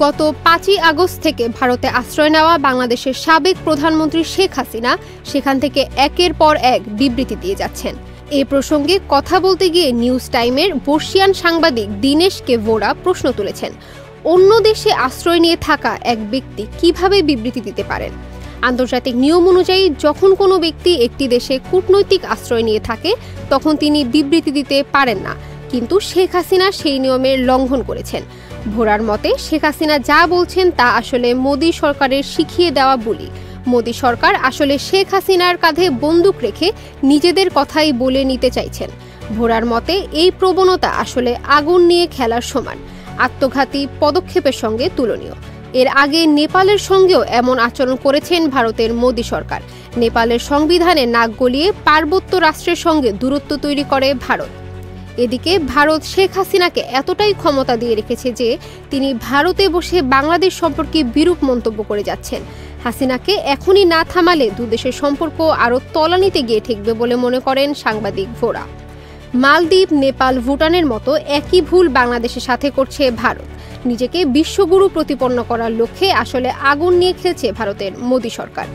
গত ৫ই আগস্ট থেকে ভারতে আশ্রয় নেওয়া বাংলাদেশের সাবেক প্রধানমন্ত্রী শেখ হাসিনা সেখান থেকে একের পর এক বিবৃতি দিয়ে যাচ্ছেন। এ প্রসঙ্গে কথা বলতে গিয়ে নিউজ টাইমের বর্ষিয়ান সাংবাদিক দীনেশ কে ভোরা প্রশ্ন তুলেছেন, অন্য দেশে আশ্রয় নিয়ে থাকা এক ব্যক্তি কিভাবে বিবৃতি দিতে পারেন? আন্তর্জাতিক নিয়ম অনুযায়ী যখন কোনো ব্যক্তি একটি দেশে কূটনৈতিক আশ্রয় নিয়ে থাকে তখন তিনি বিবৃতি দিতে পারেন না, কিন্তু শেখ হাসিনা সেই নিয়মের লঙ্ঘন করেছেন। ভোরার মতে শেখ হাসিনা যা বলছেন তা আসলে মোদি সরকারের শিখিয়ে দেওয়া বুলি। মোদি সরকার আসলে শেখ হাসিনার কাঁধে বন্দুক রেখে নিজেদের কথাই বলে নিতে চাইছেন। ভোরার মতে এই প্রবণতা আসলে আগুন নিয়ে খেলার সমান, আত্মঘাতী পদক্ষেপের সঙ্গে তুলনীয়। এর আগে নেপালের সঙ্গেও এমন আচরণ করেছেন ভারতের মোদি সরকার। নেপালের সংবিধানে নাক গলিয়ে পার্বত্য রাষ্ট্রের সঙ্গে দূরত্ব তৈরি করে ভারত। এদিকে ভারত শেখ হাসিনাকে এতটাই ক্ষমতা দিয়ে রেখেছে যে তিনি ভারতে বসে বাংলাদেশ সম্পর্কে বিরূপ মন্তব্য করে যাচ্ছেন। হাসিনাকে এখনই না থামালে দুদেশের সম্পর্ক আরও তলানিতে গিয়ে ঠেকবে বলে মনে করেন সাংবাদিক ভোরা। মালদ্বীপ, নেপাল, ভুটানের মতো একই ভুল বাংলাদেশের সাথে করছে ভারত। নিজেকে বিশ্বগুরু প্রতিপন্ন করার লক্ষ্যে আসলে আগুন নিয়ে খেলছে ভারতের মোদি সরকার।